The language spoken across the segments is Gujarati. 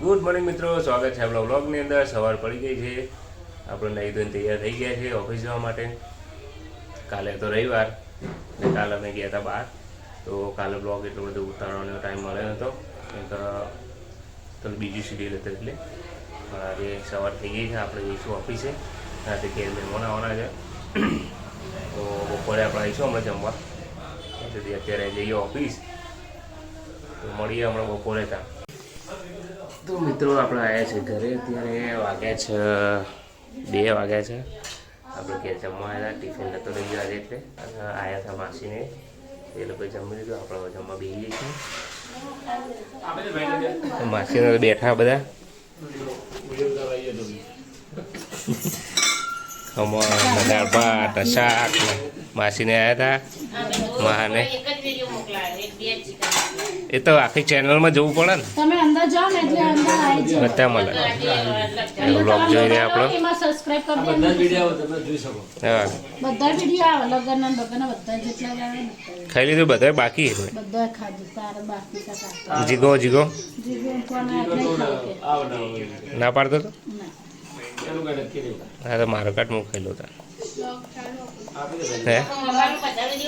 ગુડ મોર્નિંગ મિત્રો, સ્વાગત છે આપણા વ્લોગની અંદર। સવાર પડી ગઈ છે, આપણે નહીં ધોઈને તૈયાર થઈ ગયા છે ઓફિસ જવા માટે। કાલે તો રવિવાર ને કાલે અમે ગયા હતા બહાર, તો કાલે બ્લોગ એટલો બધો ઉતારવાનો ટાઈમ મળ્યો નહોતો, તો બીજું શિડ્યુલ હતું એટલે આજે સવાર થઈ ગઈ છે, આપણે જઈશું ઓફિસે। રાતે ઘેર મહેમાન આવવાના છે, તો બપોરે આપણે આવીશું હમણાં જમવા। તેથી અત્યારે જઈએ ઓફિસ, તો મળીએ હમણાં બપોરે ત્યાં। તો મિત્રો આપણે આવ્યા છે ઘરે, અત્યારે વાગ્યા છે 2 વાગ્યા છે। આપણે ઘેર જમવા આવ્યા, ટિફિન નહોતો લઈ ગયા એટલે આવ્યા હતા માસીને, એ લોકો જમી લીધું, આપણે જમવા બેસી જઈએ છીએ। માસીને બેઠા બધા ખમણ દાળ ભાત શાક, માસીને આવ્યા હતા મહાને। એ તો આખી ચેનલમાં જવું પડે ને, તમે અંદર જાઓ ને એટલે અંદર આવી જાઓ, બધા મળે બ્લોગ જોઈ રહ્યા આપણો, એમાં સબસ્ક્રાઇબ કરી દો, બધા વિડિયો તમે જોઈ શકો। હા, બધા વિડિયો આવે, લગનના બગના બધા જેટલા આવે ને ખાઈ લીધું, બધા બાકી છે, બધા ખાધું, તારે બાકી કા જીગો જીગો જીગો કોને એટલે ખાવ કે ના પાડતો તો ના એનું કઈ નક્કી નહીં। હા તો મારો કાટ હું ખાઈ લો તા હે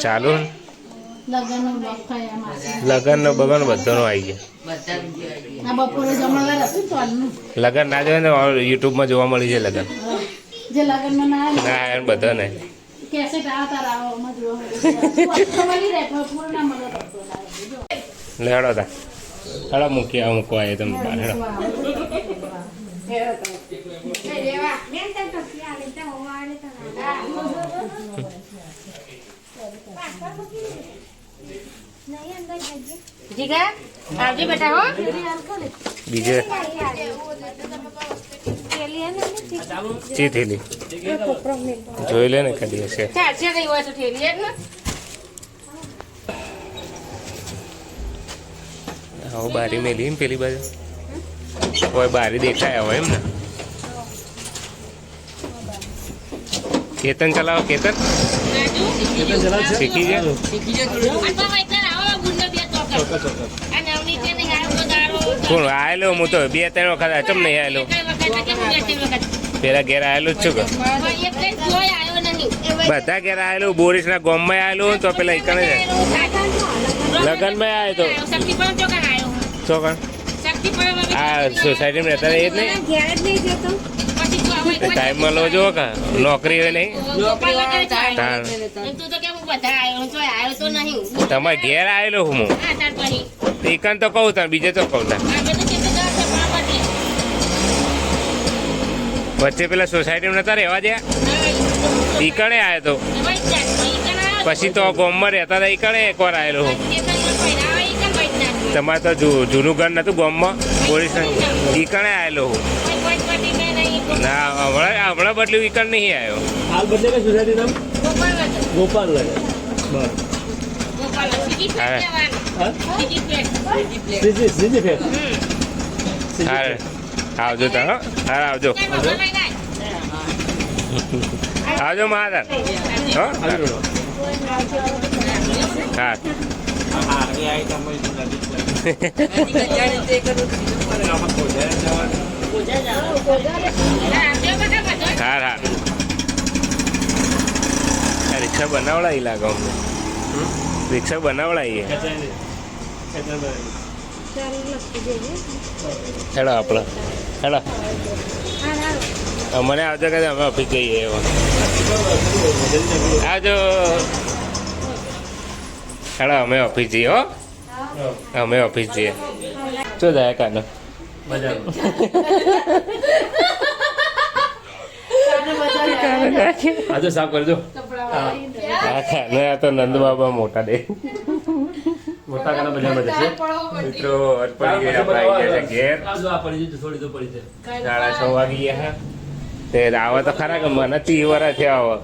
ચાલુ લગનનો બ્લોગ થાય માસી, લગન નો બગન બધાનો આવી ગયા, આ બપોરે જમણવાર હતું તો આનું લગન ના જોવે ને યુટ્યુબમાં જોવા મળી જાય લગન, જે લગનમાં ના ના બધા ને કેસેટ આવતા રાવો માં જોવા મળે મળી રહે પણ પૂરો ના મળે તો લેડો તા હાડા મૂકી આ મૂકવા આવ્યા તમે બહાર હેડો। જીગા આવજે બેટા હો, બીજે ચી થેલી જોઈ લે ને કદી હશે, આવો બારી મેલી એમ પેલી બાજુ કોઈ બારી દેખાય હોય એમ ને। કેતન ચલાવો, કેતન શીખી જાય કોણ આવેલો? હું તો 2-3 વખત ચમ નહીં આવેલો, પેલા ઘેર આવેલું જ છું કે બધા ઘેર આવેલું, બોરીસ ના ગોમમાં આવેલું તો પેલા એકને લગન માં આવે તો ચોકણ આ સોસાયટીમાં રહેતા એ જ નહીં, ટાઈમ મળવો જો કા નોકરી હોય નહીં, તમારે ઘેર આવેલો હું એકન તો કહું તાર બીજે તો કહું તાર વચ્ચે પેલા સોસાયટીમાં નતા રહેવા દે ઈકણે આવ્યો તો, પછી તો ગોમમાં રહેતા હતા ઈકણે એકવાર આવેલો હું, તમારે તો જૂનું ઘર નતું ગોમમાં પોલીસ ઈકણે આવેલો હું, ના હમણાં બદલ્યું ઈકણ નહીં આવ્યો, હાલ બદલે કે સોસાયટી નામ ગોપાલ નગર આવજો તા હા આવજો આવજો મહાદાર હા હા રિક્ષા બનાવડાવી લાગો અમને, રિક્ષા બનાવડાવીએ હેડો આપણે હેડો મને આવજો કે અમે ઓફિસ જઈએ એવા આવજો હેડો અમે ઓફિસ જઈએ હો, અમે ઓફિસ જઈએ શું જાય કાનો આજે સાફ કરજો, હા તો નંદ બાબા મોટા દે મોટા કાના બજારમાં જશે મિત્રો, પડી ગયા આપણે આવી ગયા છે ઘેર, થોડી તો પડી છે 6:30 વાગી ગયા તે આવે તો ખરા કે મને 30 વર્ષ થયા આવે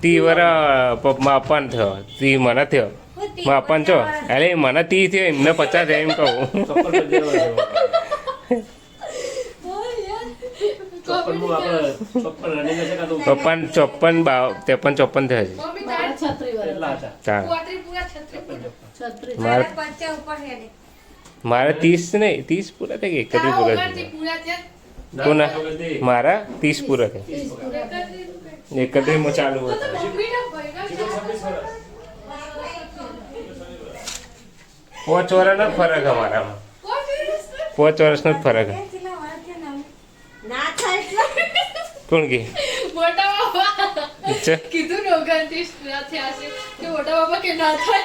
30 વર્ષ માપન થયો, 30 મને થયો માપન છો અરે મને 30 થયો એમને 50 થયા એમ કહું, 54 થયા છે, મારે મારા 30 નહીં 30 પૂરા થઈ ગયા 31 પૂરા થઈ ગયા કોના મારા 30 પૂરા થયા 31 માં ચાલુ હતા 5 વર્ષનો જ ફરક અમારામાં 5 વર્ષનો જ ફરક હે. કોણ કે મોટા બાપા અચ્છા કીધું ને 29 પૂરા થયા છે કે મોટા બાપા કે ના થાય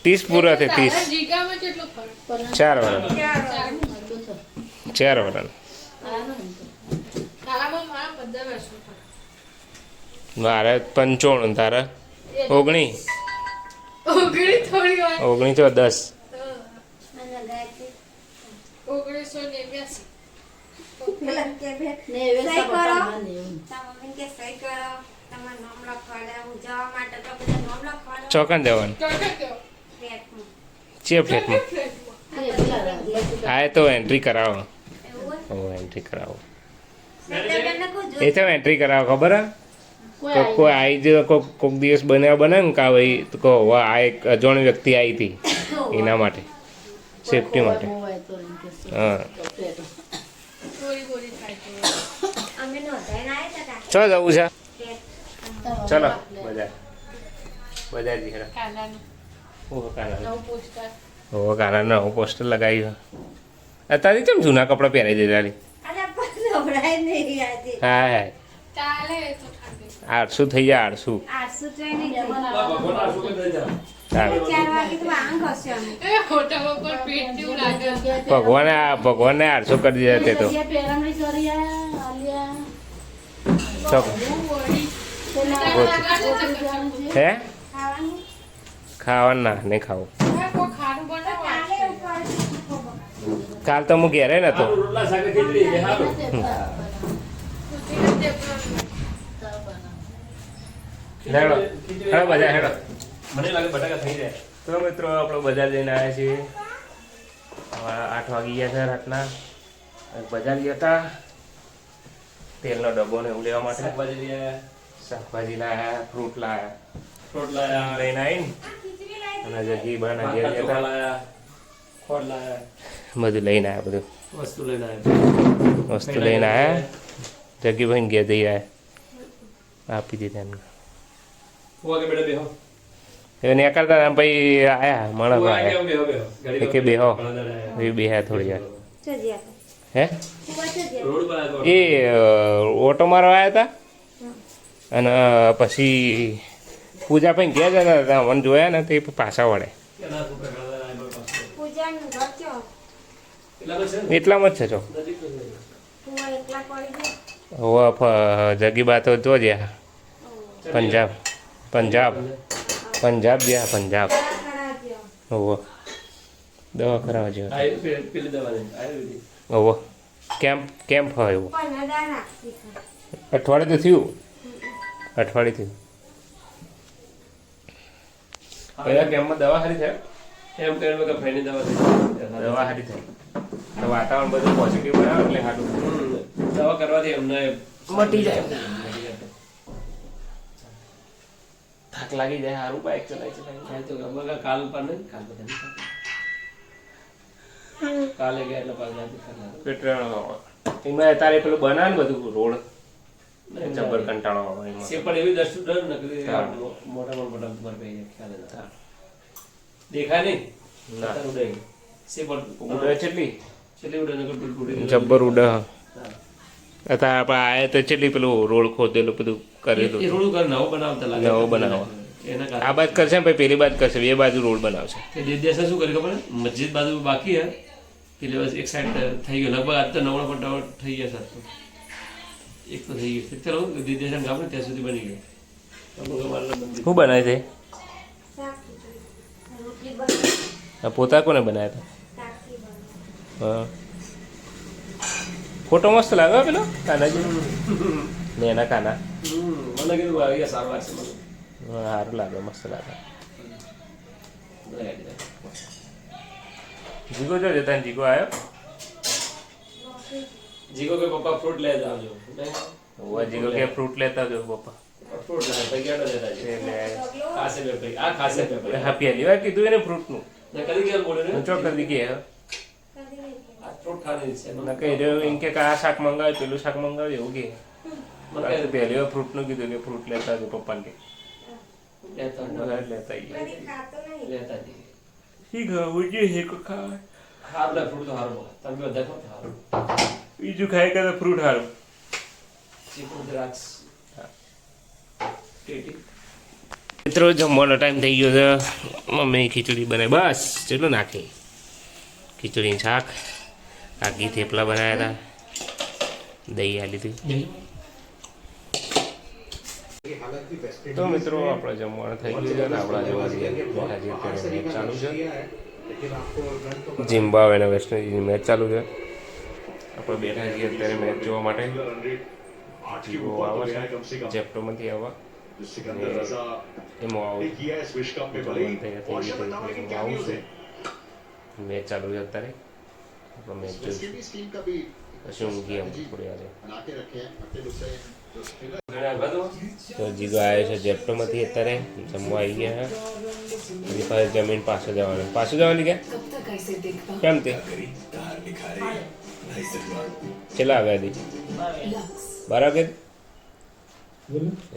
30 પૂરા થયા 30 જીગામાં કેટલો ફરક 4 વર્ષ 4 વર્ષ તારામાં મારા 15 વર્ષનો ફરક મારે 95 તારા 19 ઓગણી થોડી વાર 19 તો 10 1989 ચોકન જવાનું છે ફ્લેટમાં આ તો એન્ટ્રી કરાવો એન્ટ્રી કરાવો એ તો એન્ટ્રી કરાવો ખબર હે કોઈ આવી જ કોઈક દિવસ બનાવે ને કા ભાઈ તો કહો આ એક અજાણી વ્યક્તિ આવી હતી એના માટે સેફટી માટે હા ચો જવું છે ચલો બજાર જઈએ ઓ કાના નવું પોસ્ટર લગાવ્યું અત્યારે કેમ જૂના કપડાં પહેરાઈ દેતા હા હા 800 થઈ જાય 800 ભગવાને 800 કરી દીધા તે તો હે ખાવાનું ના નહીં ખાવું કાલ તો હું ઘેરે નતો હેડો બજાર હેડો મને લાગે બટાકા થઈ જાય તો મિત્રો આપણે બજાર જઈને આવ્યા છીએ 8 વાગી ગયા છે રાતના બજાર ગયા હતા તેલનો ડબ્બો ને એવું લેવા માટે શાકભાજી લાયા ફ્રૂટ લાયા લઈને આવીને અને જગી બના ઘેર ગયા હતા બધું લઈને આવ્યા બધું વસ્તુ લઈને આવ્યા જગી ભાઈને ઘેર જઈ આવ્યા આપી દીધા એમને એ નીકળતા હતા પછી આયા માણસ આવ્યા કે બેહો એ બેહ્યા થોડી વાર હે એ ઓટો મારવા આવ્યા હતા અને પછી પૂજા ભાઈ ગયા જતા હતા મને જોયા ને તે પાછા વળે એટલામાં જ છે છો જગી બા તો જો જ્યાં પંજાબ ગયા પંજાબ ઓહો દવા કરાવવા જેવા ઓહો કેમ્પ હોય એવું અઠવાડિયું તો થયું પહેલા કેમ્પમાં દવા સારી થાય એમ કરીને કે ફેની દવા સારી થાય તો વાતાવરણ બધું પોઝિટિવ બનાવે એટલે સારું દવા કરવાથી અમને મટી જાય થાક લાગી જાય સારું બાઇક ચલાવી તો અમે કાલ પર નહીં કાલે ગયા એટલે પાછા પેટ્રોલ એમાં તારે પેલું બનાવે ને બધું રોડ જબર કંટાળો આવે એમાં સે પણ એવી દસ્તુ ડર ને કે મોટા ઉપર પઈ ખ્યાલ હતા દેખાય નહીં ના ઉડે સે પણ ઉડે કેટલી ઉડે ને ઉડે જબ્બર ઉડે અત્યારે આપણે આયા તો કેટલી પેલું રોડ ખોદેલું બધું કરેલું એ રોડ કર નવો બનાવતા લાગે નવો બનાવવા એના આ બાજુ કરશે ને પછી પેલી બાજુ કરશે બે બાજુ રોડ બનાવશે તે દેશ શું કરી ખબર મસ્જિદ બાજુ બાકી હે પેલી બસ એક સાઈડ થઈ ગયો લગભગ આજ તો 90% થઈ ગયા સર એક તો થઈ ગયું ચલો દિદેશન ગામ ને ત્યાં સુધી બની ગયું શું બનાવે છે આ પોતા કોને બનાવ્યા હતા હા ફોટો મસ્ત લાગે પેલો કાનાજી ને એના કાના મને કીધું આવી સારું લાગશે મને સારું લાગે મસ્ત લાગે જીગો જો જતા જીગો આવ્યો જીગો કે પપ્પા ફ્રૂટ લઈ આવજો જીગો કે ફ્રૂટ લેતા આવજો પપ્પા ફ્રૂટ લઈ પૈકી આટો લેતા આવજો એટલે ખાસે પે આ ખાસે પે હા પહેલી વાર કીધું એને ફ્રૂટનું ને કદી ગયા બોલે ને ચો કરી ગયા આ ફ્રૂટ ખાવાની છે ના કહી રહ્યો એમ કે આ શાક મંગાવે પેલું શાક મંગાવે એવું કે પહેલી વાર ફ્રૂટનું કીધું કે ફ્રૂટ લેતા હતું પપ્પાને કે લેતા લેતા લેતા જઈએ શી ખાવું છે હે ખાય હા બધા ફ્રૂટ તો સારું મળે તમે બધા ખાવ તો સારું બીજું ખાય કે ફ્રૂટ સારું ચીકુ દ્રાક્ષ ટેટી મિત્રો જમવાનો ટાઈમ થઈ ગયો છે મમ્મી ખીચડી બનાવી બસ ચેટલું નાખી ખીચડીનું શાક આખી થેપલા બનાવ્યા હતા દહીં આલી હતી તો મિત્રો આપણે જમવાનું થઈ ગયું છે ને આપણા જોવાની મેચ ચાલુ છે ઝિમ્બાબ્વે અને વેસ્ટ ઇન્ડિઝની મેચ ચાલુ છે આપણે બેઠા છીએ અત્યારે મેચ જોવા માટે જીવો આવે છે જેપ્ટોમાંથી આવવા એમાં આવું છે મેચ ચાલુ છે અત્યારે આપણે મેચ જોઈશું પછી ઊંઘી એમ થોડી વાર તો જીગો આવ્યો છે જેપ્ટોમાંથી અત્યારે જમવા આવી ગયા એની પાસે જમીન પાછળ જવાનું કે કેમ તે કેટલા આવ્યા હતી 12 વાગે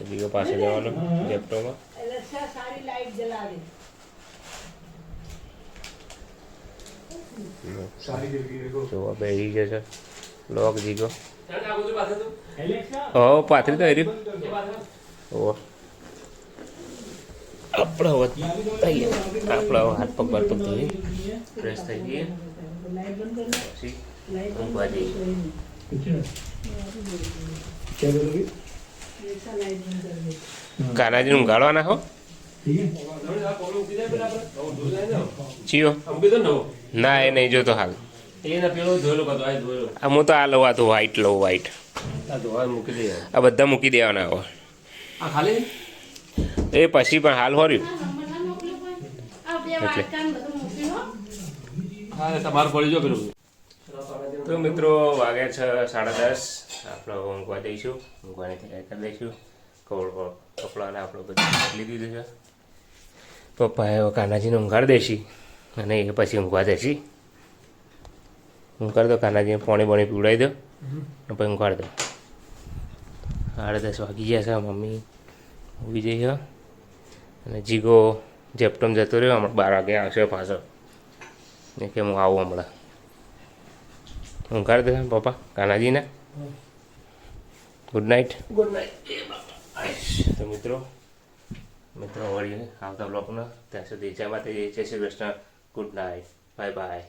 જીગો પાસે જવાનો જેપ્ટોમાં જોવા બેસી ગયો છે લોક જીગો હો પાથરી તો હરી ઓ આપણે હવે થઈ ગયા આપણે હાથ પગ બાર પગ ધોઈ ફ્રેશ થઈ ગઈએ પછી ઊંઘવા જઈએ કાનાજીને ઊંઘાડવાના હો ચિયો ના એ નહીં જોતો હાલ હું તો આ લઉં આ તો વ્હાઈટ લઉં વ્હાઈટ આ બધા મૂકી દેવાના હવે એ પછી પણ હાલ હોર્યું તો મિત્રો વાગ્યા છે 10:30 આપણે ઊંઘવા દઈશું ઊંઘવાની તૈયારી કરી દઈશું કપડાને આપણે બધું બદલી દીધું છે પપ્પાએ કાનાજીને ઊંઘાડી દેશી અને એ પછી ઊંઘવા દેશી ઊંઘાડી દો કાનાજીને પાણી પીવડાવી દો અને પછી ઊંઘાડી દો 10:30 વાગી ગયા છે મમ્મી ઊંઘી જઈએ અને જીગો જેપ્ટોમ જતો રહ્યો હમણાં 12 વાગે આવશે પાછો ને કે હું આવું હમણાં ઊંઘાડી દે પપ્પા કાનાજીને ગુડ નાઇટ તો મિત્રો વળી આવતા બ્લોગમાં ત્યાં સુધી જય માતાજી જય Shri Krishna good night bye bye